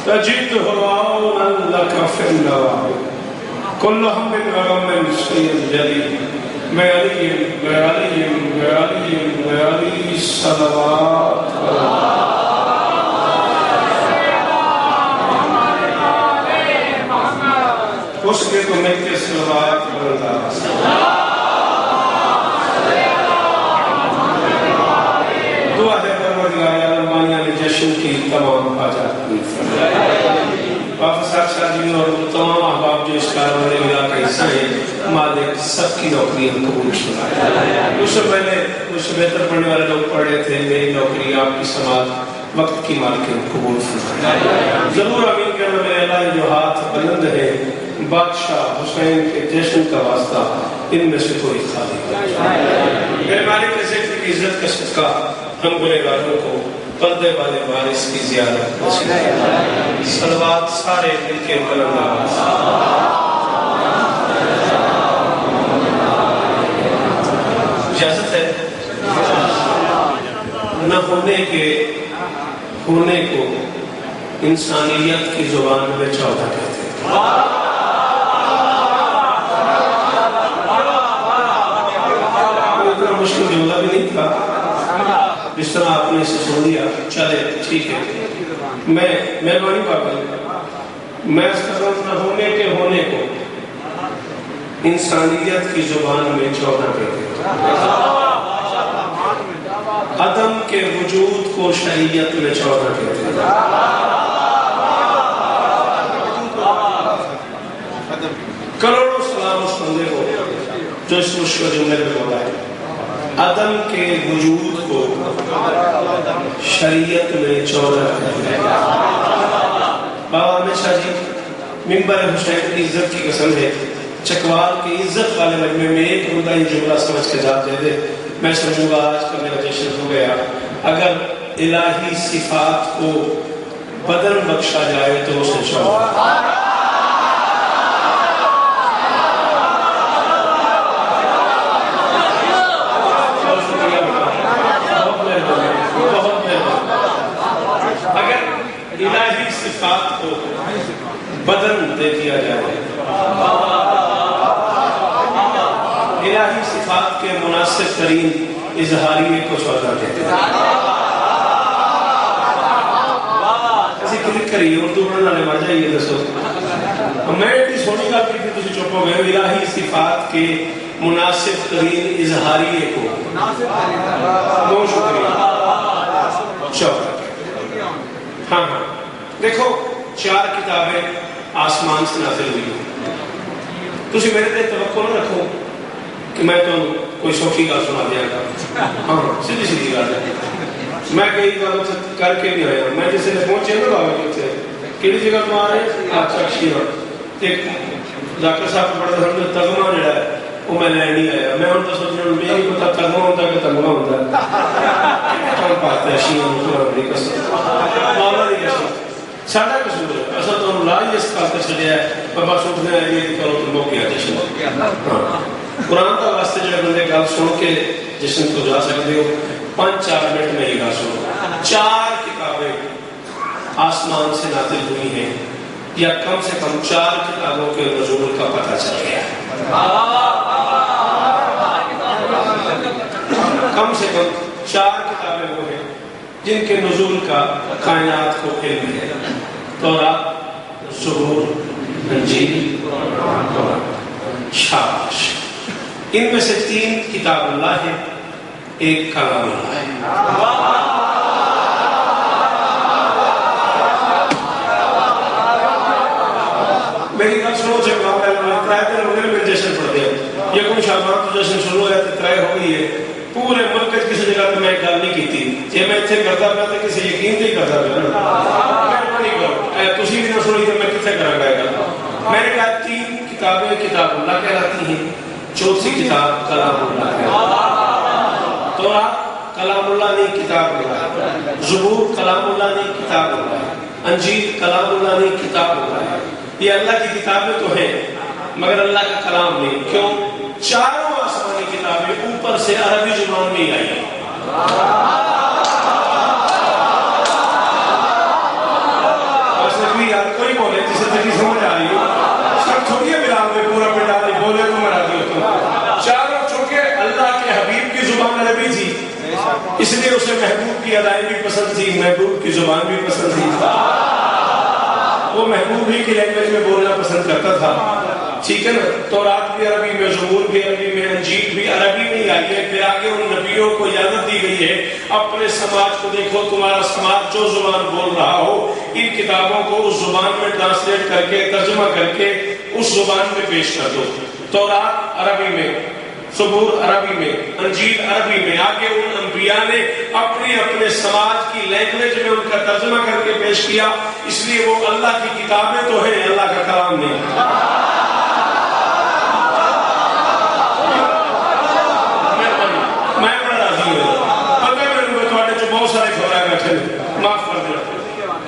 تجده عونا لك في النوائب كل هم وغم شيء جليل بعلي صلوات اس کے تو مل کے صلوات دعا ہے پروردگار عالم مانیہ نے جشن کی تمام حاجات پوری فرمائے پاکستان شادی اور تمام احباب جو اس کاروانے ملا کا حصہ ہیں مالک سب کی نوکری ہم قبول فرمائے اس سے پہلے اس سے بہتر پڑھنے والے لوگ پڑھ رہے تھے میری نوکری آپ کی سماعت وقت کی مالک قبول فرمائے ضرور آمین کرنا میرے اللہ جو ہاتھ بلند ہے بادشاہ حسین کے جشن کا واسطہ ان میں سے کوئی خالی میرے مالک کے ذکر کی عزت کا صدقہ ہم گنہگاروں کو پردے والے وارث کی زیارت صلوات سارے مل کے بلند آواز اجازت ہے نہ ہونے کو انسانیت کی زبان میں 14 کہتے ہیں اتنا مشکل جملہ بھی نہیں تھا جس طرح آپ نے اسے سن لیا چلے ٹھیک ہے میں مہربانی پاک میں اس کا نہ ہونے کو انسانیت کی زبان میں 14 کہتے ہیں عدم کے وجود کو شریعت میں 14 کہتے ہیں کروڑوں سلام اس بندے کو جو اس مشکل جملے میں بولا ہے عدم کے وجود کو شریعت میں 14 کہتے ہیں بابا احمد شاہ جی ممبر حسین کی عزت کی قسم ہے چکوال کی عزت والے مجمع میں ایک بندہ ہی جملہ سمجھ کے جات دے دے میں سمجھوں گا آج کا میرا جشن ہو گیا اگر الہی صفات کو بدن بخشا جائے تو اسے چھوڑا اگر الہی صفات کو بدن دے دیا جائے الہی صفات کے مناسب ترین اظہاریے کو 14 کہتے ہیں ایسی کلک کریے اردو پڑھنا لے مر جائیے دسو میں اتنی سونی گا کہ تھی چپ ہو گئے الہی صفات کے مناسب ترین اظہاریے کو بہت شکریہ 14 ہاں دیکھو 4 کتابیں آسمان سے نازل ہوئی تسی میرے تے توقع نہ رکھو کہ میں تو کوئی سوکھی گل سنا دیا گا ہاں سیدھی گل ہے میں کئی گل کر کے نہیں آیا میں جسے پہنچے نا بابا جی کہڑی جگہ تو آ رہے اچھا ایک ڈاکٹر صاحب بڑا سمجھ تغمہ جڑا ہے وہ میں لے نہیں آیا میں تو سوچنا میرے نہیں پتا تغمہ ہوتا کہ تغمہ ہوتا ہے کام پاتا ہے شیعہ مسلمان اپنی قسم مولا نہیں قسم ساڑھا قصور ہے ایسا تو ہم لا ہی اس کار کر چلے آئے بابا سوچنے آئے یہ کرو تو موقع آ جشن قرآن کا واسطے جو بندے گل سن کے جشن کو جا سکتے ہو 5-4 منٹ میں یہ گل سنو 4 کتابیں آسمان سے نازل ہوئی ہیں یا کم سے کم 4 کتابوں کے نزول کا پتہ چل گیا کم سے کم 4 کتابیں وہ ہیں جن کے نزول کا کائنات کو علم ہے تورات زبور انجیل قرآن شاباش ان میں سے 3 کتاب اللہ ہے ایک کلام اللہ ہے میری گل سنو سے کام ہے ترائے دن ہوگئے میں جشن پڑھ دیا یہ کون شابان تو جشن شروع ہے ترائے ہوئی ہے پورے ملک کسی جگہ پہ میں ایک گل نہیں کی تھی یہ میں اتنے کرتا پیا تو کسی یقین سے ہی کرتا پیا تسی بھی نہ سنی تو میں کتنے کرا گا گا میں نے کہا 3 کتابیں کتاب اللہ کہلاتی ہیں 4تھی کتاب کلام اللہ ہے تورات کلام اللہ نہیں کتاب اللہ ہے زبور کلام اللہ نہیں کتاب اللہ ہے انجیل کلام اللہ نہیں کتاب اللہ ہے یہ اللہ کی کتابیں تو ہیں مگر اللہ کا کلام نہیں کیوں 4 آسمانی کتابیں اوپر سے عربی زبان میں آئی ہیں اس لیے اسے محبوب کی ادائیں بھی پسند تھی، محبوب کی زبان بھی پسند تھی، وہ محبوب ہی کی لینگویج میں بولنا پسند کرتا تھا، ٹھیک ہے نا؟ تورات بھی عربی میں، زبور بھی عربی میں، انجیل بھی عربی میں ہی آئی ہے۔ پھر آگے ان نبیوں کو اجازت دی گئی ہے اپنے سماج کو دیکھو، تمہارا سماج جو زبان بول رہا ہو ان کتابوں کو اس زبان میں ٹرانسلیٹ کر کے، ترجمہ کر کے اس زبان میں پیش کر دو۔ تورات عربی میں، زبور عربی میں، انجیل عربی میں، آگے ان انبیاء نے اپنے سماج کی لینگویج میں ان کا ترجمہ کر کے پیش کیا، اس لیے وہ اللہ کی کتابیں تو ہیں، اللہ کا کلام نہیں۔ میں بڑا راضی ہوں، پتہ ہے میرے تھوڑے جو بہت سارے گھبرائے بیٹھے معاف کر دینا،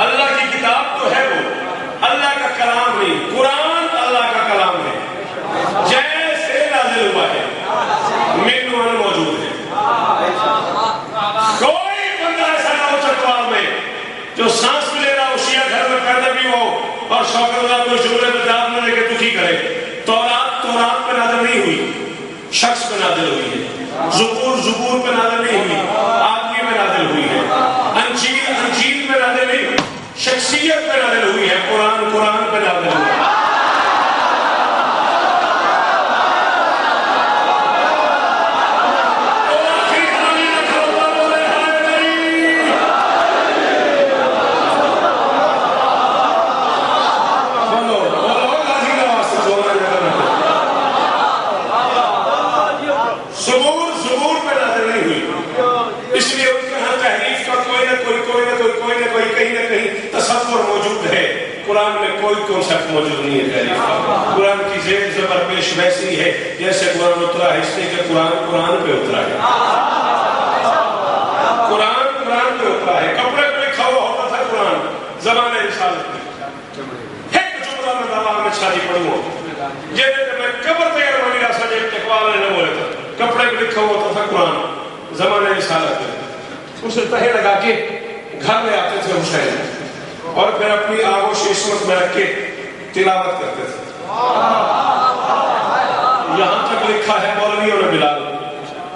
اللہ کی کتاب تو ہے، وہ اللہ کا کلام نہیں۔ قرآن اللہ کا کلام ہے، جیسے نازل ہوا ہے مینوان موجود ہے۔ کوئی بندہ ایسا نہ ہو چکوال میں جو سانس بھی لے رہا ہو، شیعہ گھر میں پیدا بھی ہو اور شوکت اللہ کو شعورے میں داد میں لے کے دکھی کرے۔ تورات پہ نازل نہیں ہوئی، شخص پہ نازل ہوئی ہے۔ زبور پہ نازل نہیں ہوئی، آدمی پہ نازل ہوئی ہے۔ انجیل پہ نازل نہیں ہوئی، شخصیت پہ نازل ہوئی ہے۔ قرآن پہ نازل ہوئی ہے۔ قرآن میں کوئی کنسپٹ موجود نہیں ہے تحریف کا۔ قرآن کی زیر زبر پیش ویسی ہے جیسے قرآن اترا ہے، اس لیے کہ قرآن پہ اترا ہے۔ قرآن پہ اترا ہے، کپڑے پہ لکھا ہوا ہوتا تھا قرآن زمانے رسالت میں۔ ایک جملہ میں دبا میں چھالی پڑھوں جیسے کہ میں قبر تیار بنی رہا سا جب تقوال نے بولے تھا، کپڑے پہ لکھا ہوا ہوتا تھا قرآن زمانے رسالت میں۔ اسے تہے لگا کے گھر میں آتے تھے حسین اور پھر اپنی آغوش عصمت میں رکھ کے تلاوت کرتے تھے۔ یہاں تک لکھا ہے مولویوں نے بلال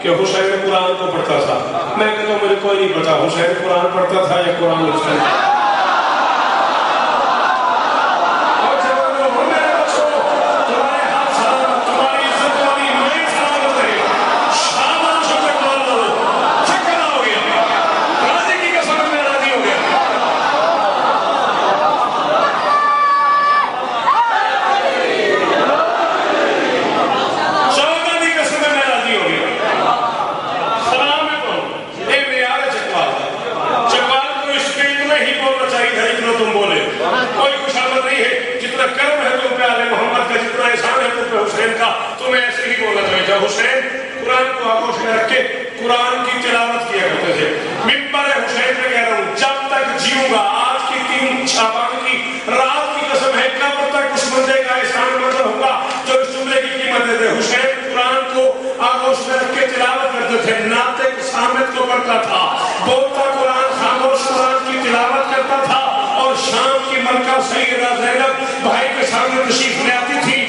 کہ حسین قرآن کو پڑھتا تھا۔ میں کہتا ہوں مجھے کوئی نہیں پتا حسین قرآن پڑھتا تھا یا قرآن لکھتا تھا۔ حسین قرآن کو آگوش میں رکھ کے قرآن کی تلاوت کیا کرتے تھے۔ ممبر حسین میں کہہ رہا ہوں جب تک جیوں گا، آج کی 3 شعبان کی رات کی قسم ہے، کب تک اس بندے کا احسان مندر ہوگا جو اس جملے کی قیمت دیتے۔ حسین قرآن کو آگوش میں رکھ کے تلاوت کرتے تھے، ناطق صامت کو پڑھتا تھا، بولتا قرآن خاموش قرآن کی تلاوت کرتا تھا، اور شام کی ملکہ سیدہ زینب بھائی کے سامنے تشریف لے آتی تھی